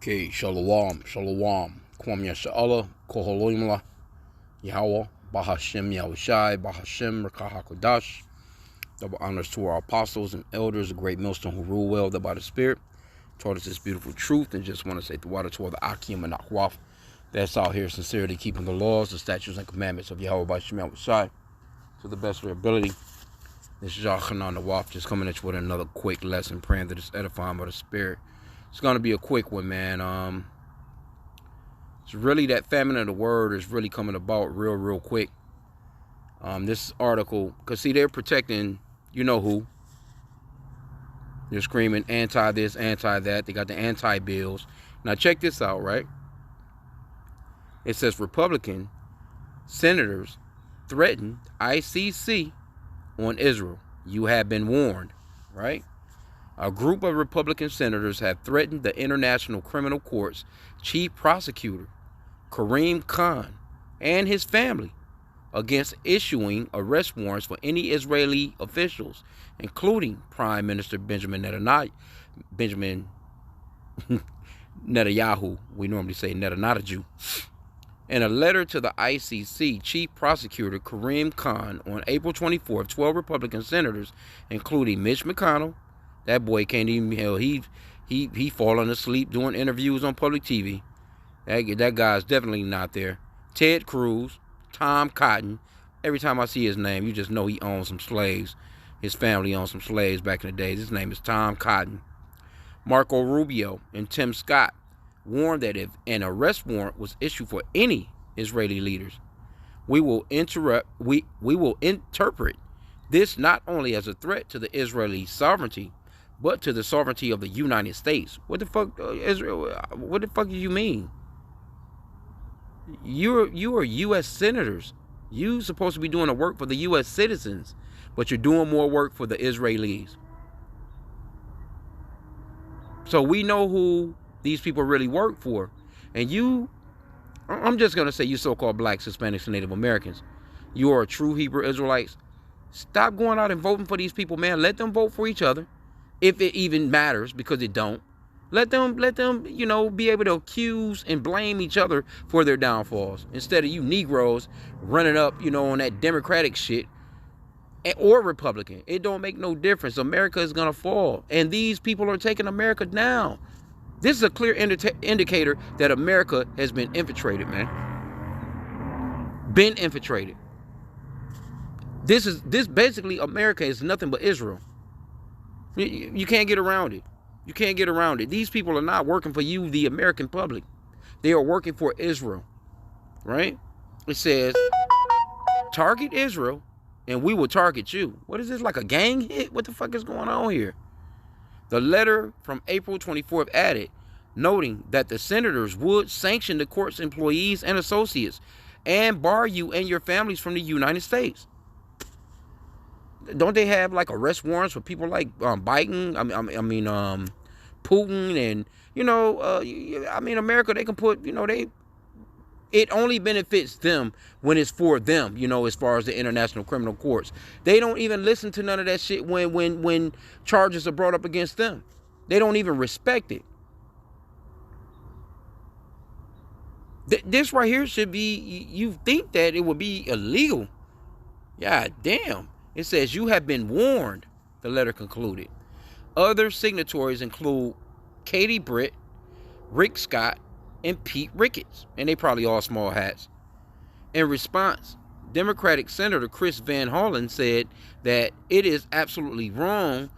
Okay, Shalom, Shalom, Kwam Yasha'Allah, Koholoimla, Yahweh, Bahashem Yahushai, Bahashem Rakahakodash. Double honors to our apostles and elders, a great millstone who rule well, that by the Spirit taught us this beautiful truth, and just want to say the water to all the H.I.M and Akwaf that's out here sincerely keeping the laws, the statutes, and commandments of Yahweh Bahashem Yahushai to the best of their ability. This is Yachanan the Waf, just coming at you with another quick lesson, praying that it's edifying by the Spirit. It's going to be a quick one, man. It's really that famine of the word is really coming about real quick. This article, because see, they're protecting, you know who. They're screaming anti this, anti that. They got the anti bills. Now check this out, right? It says Republican senators threatened ICC on Israel. You have been warned, right? A group of Republican senators have threatened the International Criminal Court's chief prosecutor, Karim Khan, and his family against issuing arrest warrants for any Israeli officials, including Prime Minister Benjamin Netanyahu. We normally say Netanyahu. In a letter to the ICC chief prosecutor Karim Khan on April 24th, 12 Republican senators, including Mitch McConnell, that boy can't even, hell, he falling asleep doing interviews on public TV. That guy's definitely not there. Ted Cruz, Tom Cotton. Every time I see his name, you just know he owns some slaves. His family owned some slaves back in the days. His name is Tom Cotton. Marco Rubio and Tim Scott warned that if an arrest warrant was issued for any Israeli leaders, we will interpret this not only as a threat to the Israeli sovereignty, but to the sovereignty of the United States. What the fuck, Israel? What the fuck do you mean? You are U.S. senators. You supposed to be doing the work for the U.S. citizens, but you're doing more work for the Israelis. So we know who these people really work for. And you, I'm just going to say you so-called blacks, Hispanics, and Native Americans, you are true Hebrew Israelites. Stop going out and voting for these people, man. Let them vote for each other. If it even matters, because it don't. Let them, you know, be able to accuse and blame each other for their downfalls. Instead of you Negroes running up, you know, on that Democratic shit or Republican. It don't make no difference. America is going to fall. And these people are taking America down. This is a clear indicator that America has been infiltrated, man. Been infiltrated. This basically, America is nothing but Israel. You can't get around it. You can't get around it. These people are not working for you, the American public. They are working for Israel, right? It says, target Israel, and we will target you. What is this, like a gang hit? What the fuck is going on here? The letter from April 24th added, noting that the senators would sanction the court's employees and associates and bar you and your families from the United States. Don't they have like arrest warrants for people like Biden? I mean, Putin, and you know, I mean, America. They can put, you know, it only benefits them when it's for them. You know, as far as the international criminal courts, they don't even listen to none of that shit when charges are brought up against them. They don't even respect it. This right here should be. You think that it would be illegal? Yeah, damn. It says, you have been warned, the letter concluded. Other signatories include Katie Britt, Rick Scott, and Pete Ricketts. And they probably all small hats. In response, Democratic Senator Chris Van Hollen said that it is absolutely wrong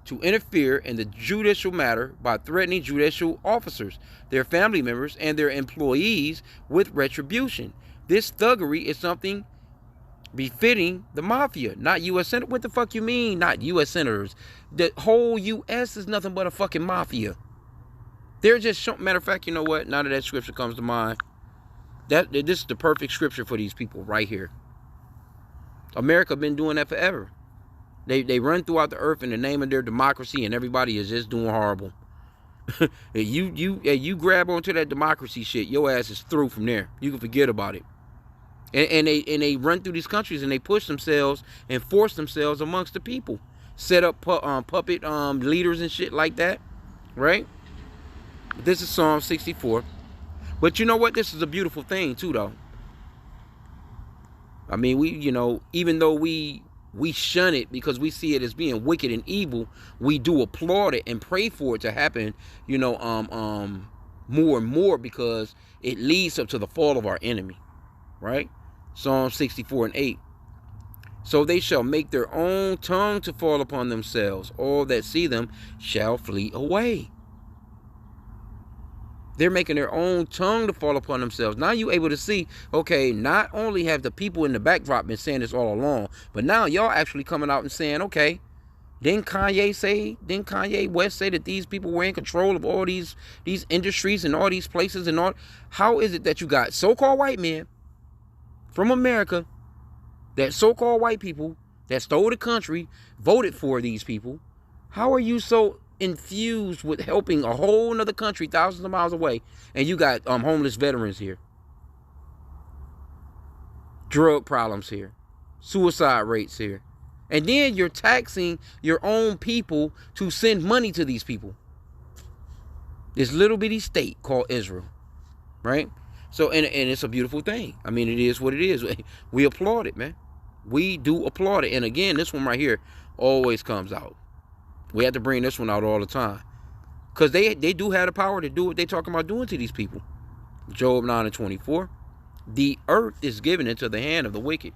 to interfere in the judicial matter by threatening judicial officers, their family members, and their employees with retribution. This thuggery is something befitting the mafia, not U.S. senators. What the fuck you mean, not U.S. senators? The whole U.S. is nothing but a fucking mafia. They're just matter of fact, you know what? Now that scripture comes to mind, this is the perfect scripture for these people right here. America been doing that forever. They run throughout the earth in the name of their democracy, and everybody is just doing horrible. You grab onto that democracy shit, your ass is through from there. You can forget about it. And they run through these countries and they push themselves and force themselves amongst the people. Set up puppet leaders and shit like that, right? This is Psalm 64. But you know what? This is a beautiful thing too, though. I mean, even though we shun it because we see it as being wicked and evil, we do applaud it and pray for it to happen, more and more, because it leads up to the fall of our enemy, right? Psalm 64 and 8. So they shall make their own tongue to fall upon themselves. All that see them shall flee away. They're making their own tongue to fall upon themselves. Now you able to see, okay, not only have the people in the backdrop been saying this all along, but now y'all actually coming out and saying, okay, didn't Kanye West say that these people were in control of all these industries and all these places and all? How is it that you got so-called white men from America, that so-called white people that stole the country, voted for these people? How are you so infused with helping a whole nother country thousands of miles away, and you got homeless veterans here, drug problems here, suicide rates here, and then you're taxing your own people to send money to these people, this little bitty state called Israel, right? So and it's a beautiful thing. I mean, it is what it is. We applaud it, man. We do applaud it. And again, this one right here always comes out. We have to bring this one out all the time, because they do have the power to do what they're talking about doing to these people. Job 9 and 24. The earth is given into the hand of the wicked.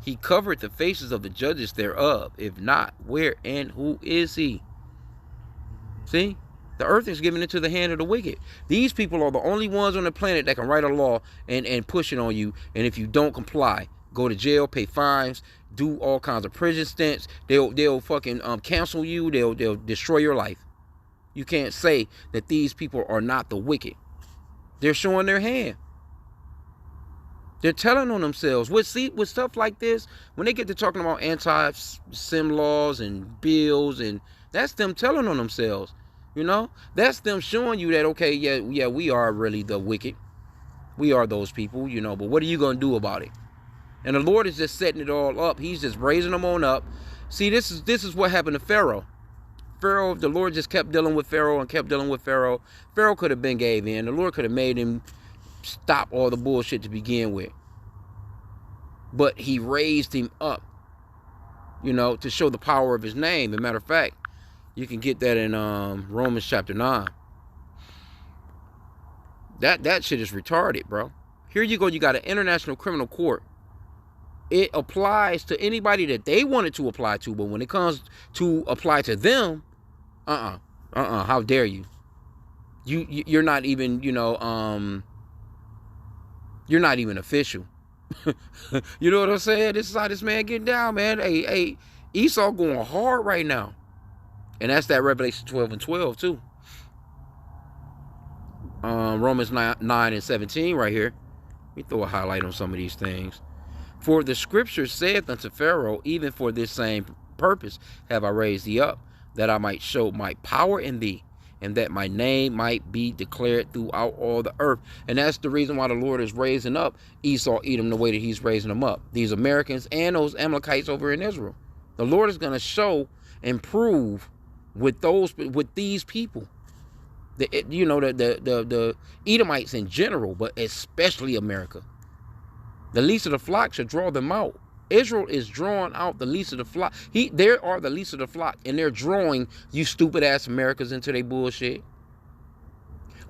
He covered the faces of the judges thereof. If not, where and who is he? See? The earth is given into the hand of the wicked. These people are the only ones on the planet that can write a law and push it on you. And if you don't comply, go to jail, pay fines, do all kinds of prison stints. They'll fucking cancel you. They'll destroy your life. You can't say that these people are not the wicked. They're showing their hand. They're telling on themselves. With stuff like this, when they get to talking about anti-sim laws and bills, and that's them telling on themselves. That's them showing you that, okay, yeah, we are really the wicked. We are those people, but what are you going to do about it? And the Lord is just setting it all up. He's just raising them on up. See, this is what happened to Pharaoh. The Lord just kept dealing with Pharaoh and kept dealing with Pharaoh. Pharaoh could have been gave in. The Lord could have made him stop all the bullshit to begin with. But he raised him up, to show the power of his name. As a matter of fact, you can get that in Romans chapter 9. That shit is retarded, bro. Here you go. You got an international criminal court. It applies to anybody that they wanted to apply to, but when it comes to apply to them, how dare you? You're not even, you're not even official. You know what I'm saying? This is how this man getting down, man. Hey, Esau going hard right now. And that's that Revelation 12 and 12 too. Romans 9 and 17 right here. Let me throw a highlight on some of these things. For the scripture saith unto Pharaoh, even for this same purpose have I raised thee up, that I might show my power in thee, and that my name might be declared throughout all the earth. And that's the reason why the Lord is raising up Esau, Edom, the way that he's raising them up. These Americans and those Amalekites over in Israel. The Lord is going to show and prove with these people. The Edomites in general, but especially America. The least of the flock should draw them out. Israel is drawing out the least of the flock. They are the least of the flock, and they're drawing you stupid ass Americans into their bullshit.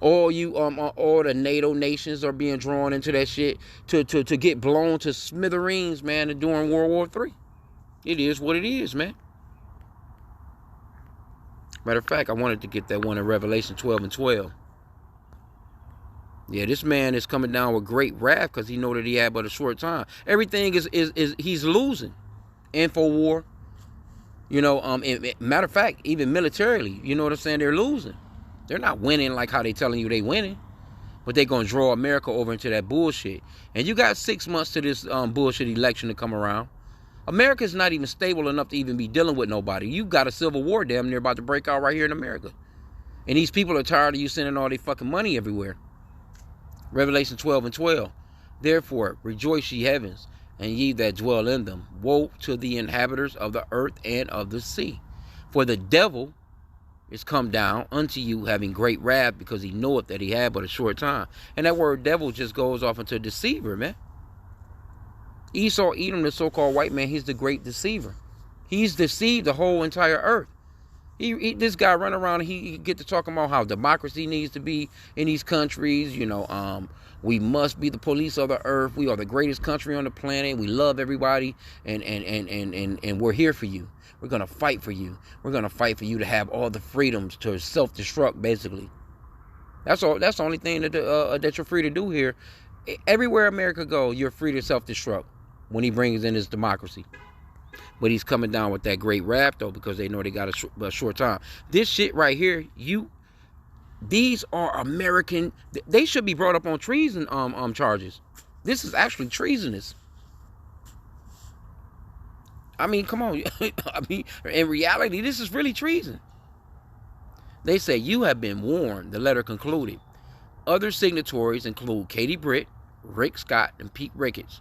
All the NATO nations are being drawn into that shit to get blown to smithereens, man, during World War III. It is what it is, man. Matter of fact, I wanted to get that one in Revelation 12 and 12. Yeah, this man is coming down with great wrath because he know that he had but a short time. Everything is he's losing. InfoWar. Matter of fact, even militarily, you know what I'm saying? They're losing. They're not winning like how they telling you they winning. But they're going to draw America over into that bullshit. And you got 6 months to this bullshit election to come around. America's not even stable enough to even be dealing with nobody. You got a civil war damn near about to break out right here in America. And these people are tired of you sending all their fucking money everywhere. Revelation 12 and 12. Therefore, rejoice ye heavens, and ye that dwell in them. Woe to the inhabitants of the earth and of the sea. For the devil, is come down unto you, having great wrath, because he knoweth that he had but a short time. And that word devil just goes off into deceiver, man. Esau, Edom, the so-called white man, he's the great deceiver. He's deceived the whole entire earth. This guy run around and he get to talking about how democracy needs to be in these countries. You know, we must be the police of the earth. We are the greatest country on the planet. We love everybody, and we're here for you. We're gonna fight for you. We're gonna fight for you to have all the freedoms to self-destruct. Basically, that's all. That's the only thing that you're free to do here. Everywhere America go, you're free to self-destruct when he brings in his democracy. But he's coming down with that great wrath, though, because they know they got a short time. This shit right here, these are American. They should be brought up on treason charges. This is actually treasonous. I mean, come on. I mean, in reality, this is really treason. They say, you have been warned, the letter concluded. Other signatories include Katie Britt, Rick Scott, and Pete Ricketts.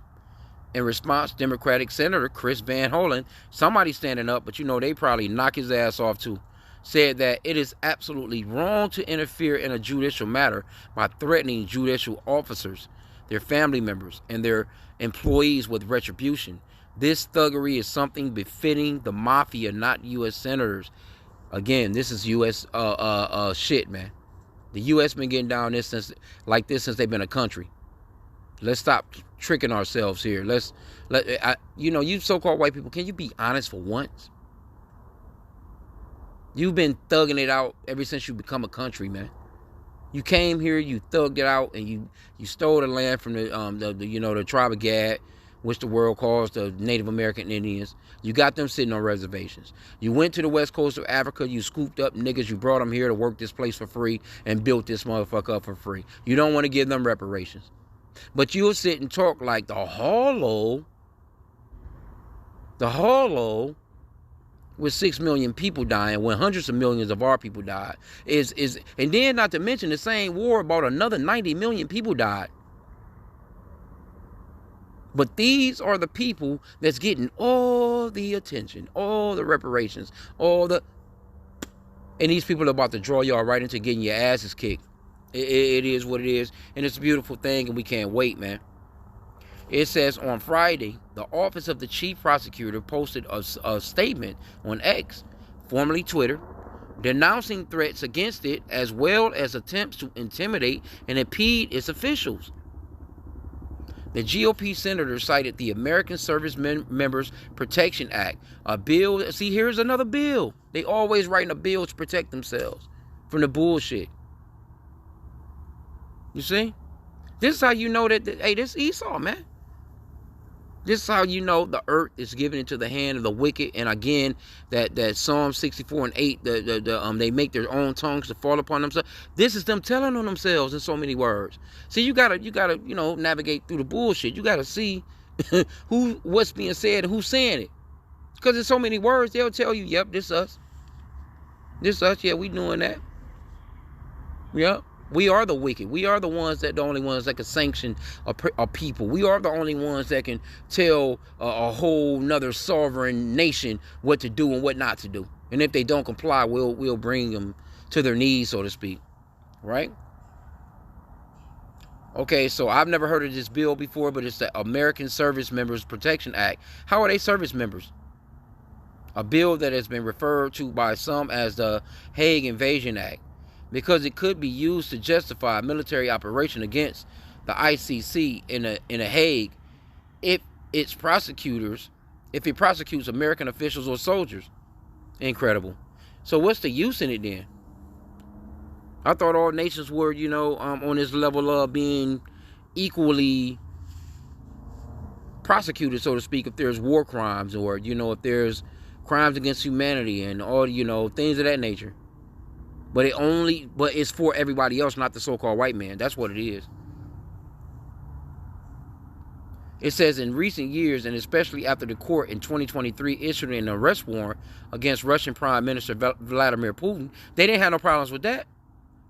In response, Democratic Senator Chris Van Hollen, somebody standing up, but you know they probably knock his ass off too, said that it is absolutely wrong to interfere in a judicial matter by threatening judicial officers, their family members, and their employees with retribution. This thuggery is something befitting the mafia, not U.S. senators. Again, this is U.S. Shit, man. The U.S. been getting down this since they've been a country. Let's stop tricking ourselves here. You so-called white people, can you be honest for once? You've been thugging it out ever since you become a country, man. You came here, you thugged it out, and you stole the land from the tribe of Gad, which the world calls the Native American Indians. You got them sitting on reservations. You went to the west coast of Africa, you scooped up niggas, you brought them here to work this place for free and built this motherfucker up for free. You don't want to give them reparations. But you'll sit and talk like the hollow with 6 million people dying when hundreds of millions of our people died and then not to mention the same war about another 90 million people died. But these are the people that's getting all the attention, all the reparations, and these people are about to draw y'all right into getting your asses kicked. It is what it is, and it's a beautiful thing, and we can't wait, man. It says on Friday, the Office of the Chief Prosecutor posted a statement on X, formerly Twitter, denouncing threats against it as well as attempts to intimidate and impede its officials. The GOP senator cited the American Service Members Protection Act, a bill. See, here's another bill. They always writing a bill to protect themselves from the bullshit. You see? This is how you know that, hey, this is Esau, man. This is how you know the earth is given into the hand of the wicked. And again, that Psalm 64 and 8, they make their own tongues to fall upon themselves. This is them telling on themselves in so many words. See, you gotta navigate through the bullshit. You gotta see what's being said and who's saying it. Because in so many words, they'll tell you, yep, this us. This us, yeah, we doing that. Yep. We are the wicked. We are the only ones that can sanction a people. We are the only ones that can tell a whole nother sovereign nation what to do and what not to do. And if they don't comply, we'll bring them to their knees, so to speak. Right? Okay, so I've never heard of this bill before, but it's the American Service Members Protection Act. How are they service members? A bill that has been referred to by some as the Hague Invasion Act, because it could be used to justify a military operation against the ICC in a Hague if it prosecutes American officials or soldiers. Incredible. So what's the use in it then? I thought all nations were, on this level of being equally prosecuted, so to speak, if there's war crimes or, if there's crimes against humanity and all, things of that nature. But it's for everybody else, not the so-called white man. That's what it is. It says in recent years, and especially after the court in 2023 issued an arrest warrant against Russian Prime Minister Vladimir Putin, they didn't have no problems with that.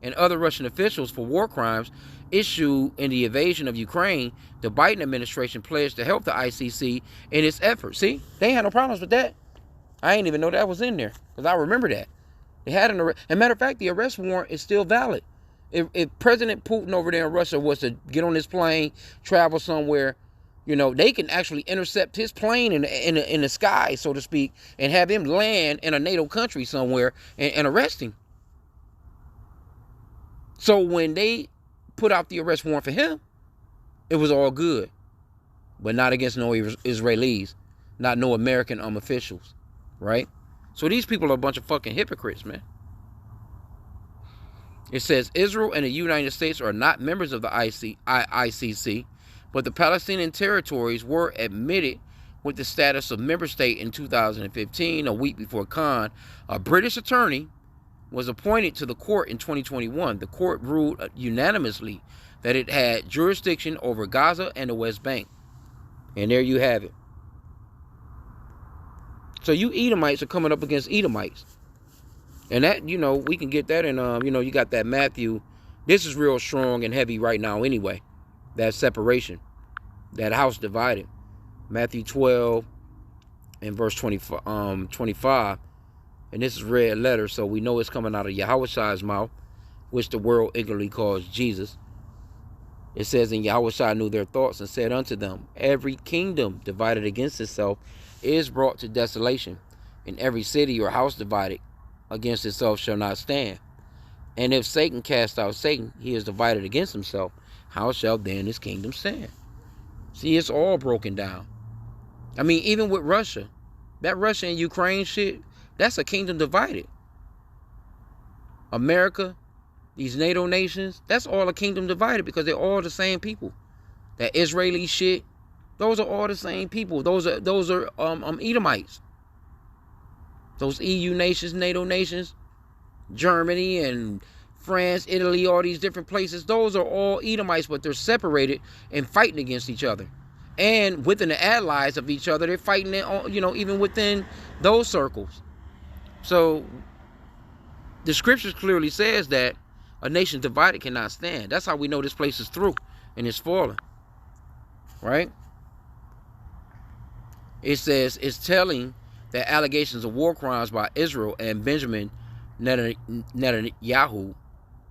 And other Russian officials for war crimes issued in the invasion of Ukraine, the Biden administration pledged to help the ICC in its efforts. See, they ain't had no problems with that. I ain't even know that was in there, because I remember that. They had an arrest. As a matter of fact, the arrest warrant is still valid. If President Putin over there in Russia was to get on his plane, travel somewhere, you know, they can actually intercept his plane in the sky, so to speak, and have him land in a NATO country somewhere and arrest him. So when they put out the arrest warrant for him, it was all good. But not against no Israelis, not no American officials, right? So these people are a bunch of fucking hypocrites, man. It says Israel and the United States are not members of the ICC, but the Palestinian territories were admitted with the status of member state in 2015, a week before Khan, a British attorney, was appointed to the court in 2021. The court ruled unanimously that it had jurisdiction over Gaza and the West Bank. And there you have it. So you Edomites are coming up against Edomites. And that, you know, we can get that in, you know, you got that Matthew. This is real strong and heavy right now anyway. That separation. That house divided. Matthew 12 and verse 25. And this is red letter, so we know it's coming out of Yahweh's mouth, which the world ignorantly calls Jesus. It says, and Yahweh knew their thoughts and said unto them, every kingdom divided against itself is brought to desolation, and every city or house divided against itself shall not stand. And if Satan cast out Satan, he is divided against himself. How shall then his kingdom stand? See, it's all broken down. I mean, even with Russia, that Russia and Ukraine shit, that's a kingdom divided. America, these NATO nations, that's all a kingdom divided because they're all the same people. That Israeli shit, those are all the same people. Those are Edomites. Those EU nations, NATO nations, Germany and France, Italy, all these different places, those are all Edomites, but they're separated and fighting against each other. And within the allies of each other, they're fighting, you know, even within those circles. So the scriptures clearly says that a nation divided cannot stand. That's how we know this place is through and it's falling. Right? It says it's telling that allegations of war crimes by Israel and Benjamin Netanyahu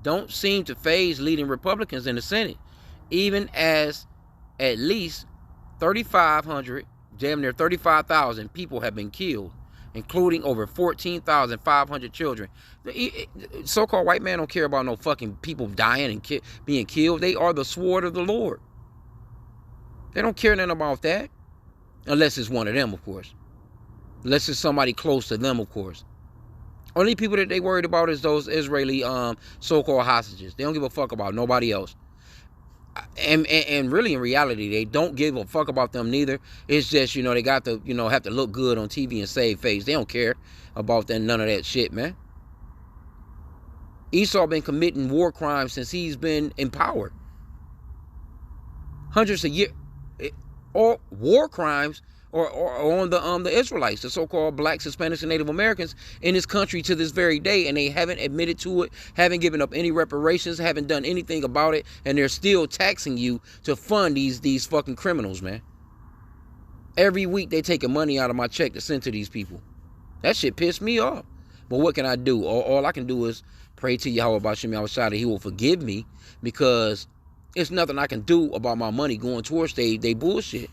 don't seem to faze leading Republicans in the Senate, even as at least 3,500, damn near 35,000 people have been killed, including over 14,500 children. The so-called white man don't care about no fucking people dying and being killed. They are the sword of the Lord. They don't care nothing about that. Unless it's one of them, of course. Unless it's somebody close to them, of course. Only people that they worried about is those Israeli so-called hostages. They don't give a fuck about nobody else. And really, in reality, they don't give a fuck about them neither. It's just, you know, they got to, you know, have to look good on TV and save face. They don't care about that, none of that shit, man. Esau been committing war crimes since he's been in power. Hundreds of years. All war crimes or on the Israelites, the so-called blacks, Hispanics, and Native Americans in this country to this very day, and they haven't admitted to it, haven't given up any reparations, haven't done anything about it, and they're still taxing you to fund these fucking criminals, man. Every week they taking money out of my check to send to these people. That shit pissed me off. But what can I do? All I can do is pray to Yahweh that he will forgive me, because it's nothing I can do about my money going towards they bullshit.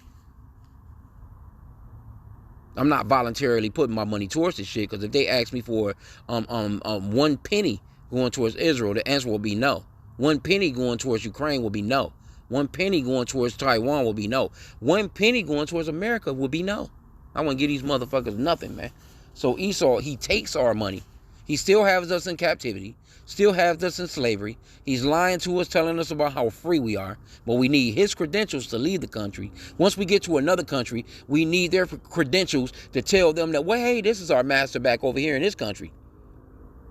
I'm not voluntarily putting my money towards this shit, because if they ask me for 1 penny going towards Israel, the answer will be no. 1 penny going towards Ukraine will be no. 1 penny going towards Taiwan will be no. 1 penny going towards America will be no. I want to give these motherfuckers nothing, man. So Esau, he takes our money. He still has us in captivity. Still has us in slavery. He's lying to us, telling us about how free we are. But we need his credentials to leave the country. Once we get to another country, we need their credentials to tell them that, well, hey, this is our master back over here in this country.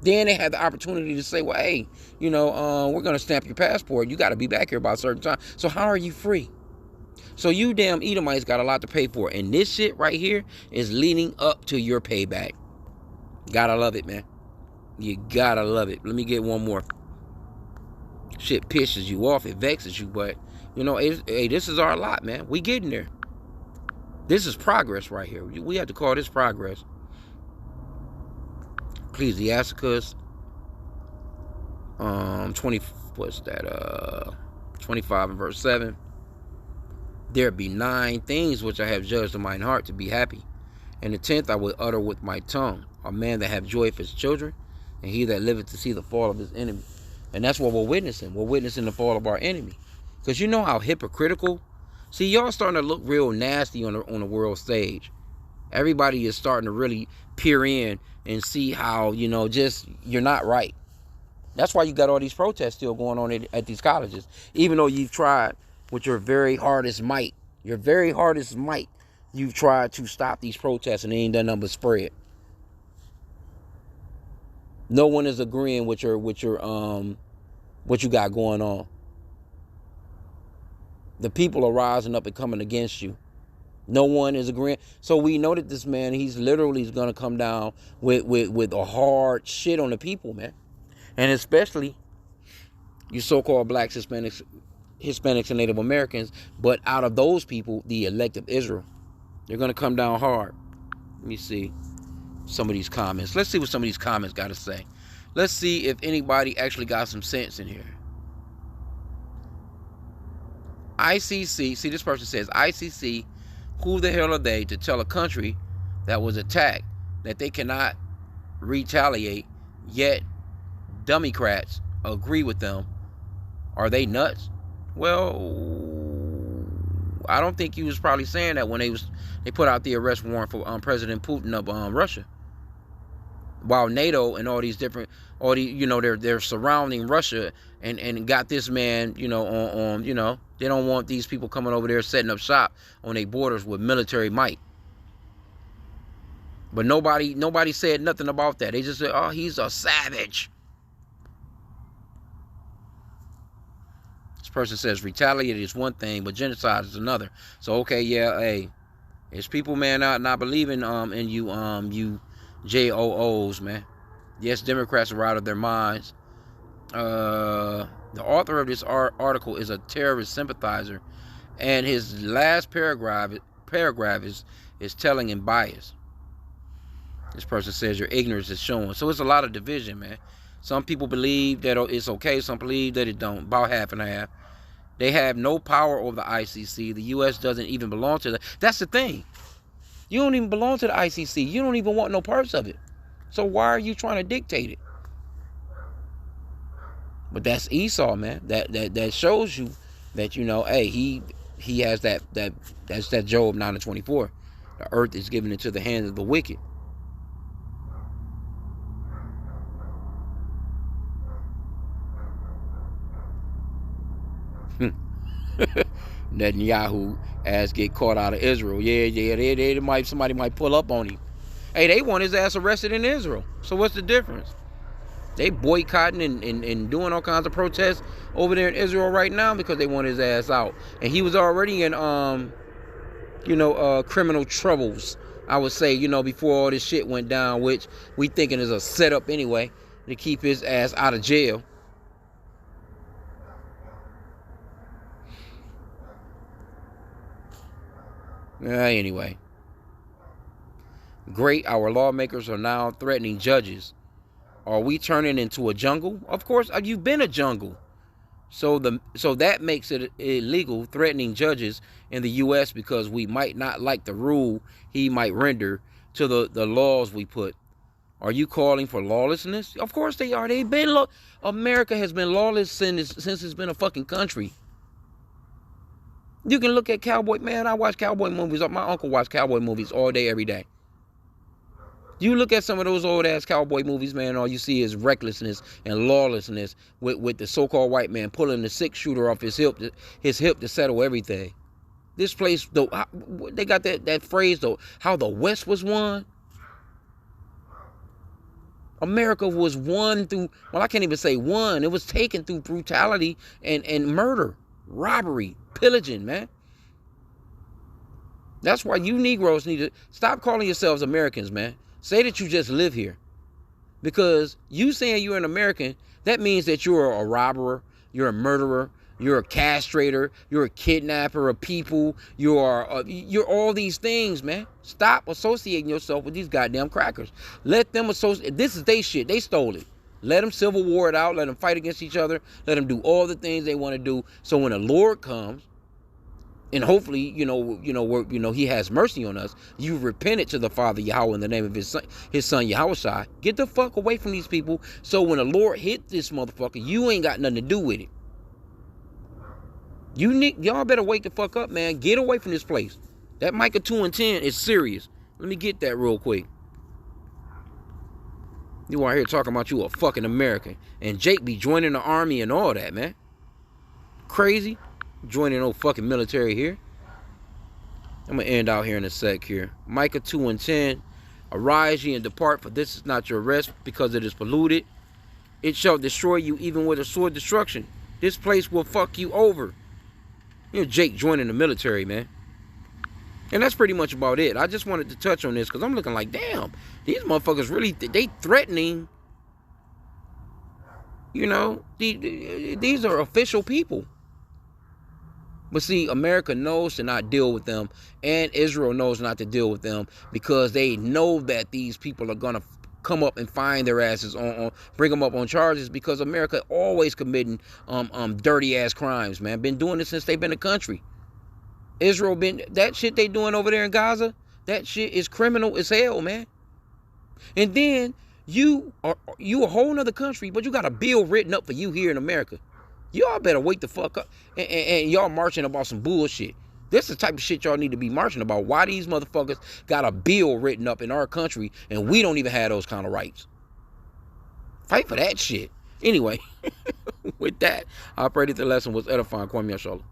Then they have the opportunity to say, well, hey, you know, we're going to stamp your passport. You got to be back here by a certain time. So how are you free? So you damn Edomites got a lot to pay for. And this shit right here is leading up to your payback. Gotta love it, man. You gotta love it. Let me get one more. Shit pisses you off. It vexes you. But, you know, hey, this is our lot, man. We getting there. This is progress right here. We have to call this progress. Ecclesiasticus 20, what's that? 25 and verse 7. There be 9 things which I have judged in mine heart to be happy, and the 10th I will utter with my tongue. A man that have joy for his children, and he that liveth to see the fall of his enemy. And that's what we're witnessing. We're witnessing the fall of our enemy. Because you know how hypocritical. See, y'all starting to look real nasty on the world stage. Everybody is starting to really peer in and see how, you know, just you're not right. That's why you got all these protests still going on at these colleges. Even though you've tried with your very hardest might, you've tried to stop these protests and they ain't done nothing but spread. No one is agreeing with your what you got going on. The people are rising up and coming against you. No one is agreeing. So we know that this man, he's literally going to come down with a hard shit on the people, man. And especially you so-called blacks, Hispanics, and Native Americans. But out of those people, the elect of Israel, they're going to come down hard. Let me see some of these comments. Let's see what some of these comments got to say. Let's see if anybody actually got some sense in here. ICC, see, this person says, ICC, who the hell are they to tell a country that was attacked that they cannot retaliate, yet Democrats agree with them? Are they nuts? Well, I don't think he was probably saying that when they put out the arrest warrant for President Putin of Russia. While NATO and all these, you know, they're surrounding Russia and got this man, you know, on you know, they don't want these people coming over there setting up shop on their borders with military might. But nobody said nothing about that. They just said, oh, he's a savage. This person says retaliate is one thing, but genocide is another. So okay, yeah, hey, it's people, man, not believing in you JOOs, man. Yes, Democrats are out of their minds. The author of this article is a terrorist sympathizer, and his last paragraph is telling and biased. This person says your ignorance is showing. So it's a lot of division, man. Some people believe that it's okay. Some believe that it don't. About half and half. They have no power over the ICC. The U.S. doesn't even belong to That's the thing. You don't even belong to the ICC. You don't even want no parts of it. So why are you trying to dictate it? But that's Esau, man. That shows you that, you know, hey, he has that's that Job 9:24. The earth is given into the hands of the wicked. Netanyahu ass get caught out of Israel. Yeah, somebody might pull up on him. Hey, they want his ass arrested in Israel. So what's the difference? They boycotting and doing all kinds of protests over there in Israel right now because they want his ass out. And he was already in criminal troubles, I would say, you know, before all this shit went down, which we thinking is a setup anyway to keep his ass out of jail. Anyway. Great, our lawmakers are now threatening judges. Are we turning into a jungle? Of course, you've been a jungle. So that makes it illegal, threatening judges in the U.S. because we might not like the rule he might render to the laws we put. Are you calling for lawlessness? Of course they are. America has been lawless since it's been a fucking country. You can look at cowboy, man. I watch cowboy movies. My uncle watched cowboy movies all day, every day. You look at some of those old ass cowboy movies, man, all you see is recklessness and lawlessness with the so-called white man pulling the 6-shooter off his hip to settle everything. This place, though, they got that phrase, though, how the West was won. America was won through, well, I can't even say won. It was taken through brutality and murder, robbery, pillaging, man. That's why you Negroes need to stop calling yourselves Americans, man. Say that you just live here. Because you saying you're an American, that means that you're a robber, you're a murderer, You're a castrator. You're a kidnapper of people. You're all these things, man. Stop associating yourself with these goddamn crackers. Let them associate. This is their shit. They stole it. Let them civil war it out. Let them fight against each other. Let them do all the things they want to do. So when the Lord comes, and hopefully, He has mercy on us. You repented to the Father Yahweh in the name of His Son Yahweh. Get the fuck away from these people. So when the Lord hit this motherfucker, you ain't got nothing to do with it. Y'all better wake the fuck up, man. Get away from this place. That Micah 2:10 is serious. Let me get that real quick. You out here talking about you a fucking American, and Jake be joining the army and all that, man. Crazy. Joining no fucking military here. I'm going to end out here in a sec here. Micah 2:10. Arise ye and depart, for this is not your rest, because it is polluted. It shall destroy you even with a sword destruction. This place will fuck you over. Jake joining the military, man. And that's pretty much about it. I just wanted to touch on this because I'm looking like, damn, these motherfuckers really, they threatening. These are official people. But see, America knows to not deal with them, and Israel knows not to deal with them because they know that these people are going to come up and find their asses bring them up on charges, because America always committing dirty ass crimes, man. Been doing this since they've been a country. Israel that shit they doing over there in Gaza, that shit is criminal as hell, man. And then you a whole nother country, but you got a bill written up for you here in America. Y'all better wake the fuck up. And y'all marching about some bullshit. This is the type of shit y'all need to be marching about. Why these motherfuckers got a bill written up in our country and we don't even have those kind of rights? Fight for that shit. Anyway, with that, I pray that the lesson was edifying. Kwame Yashala.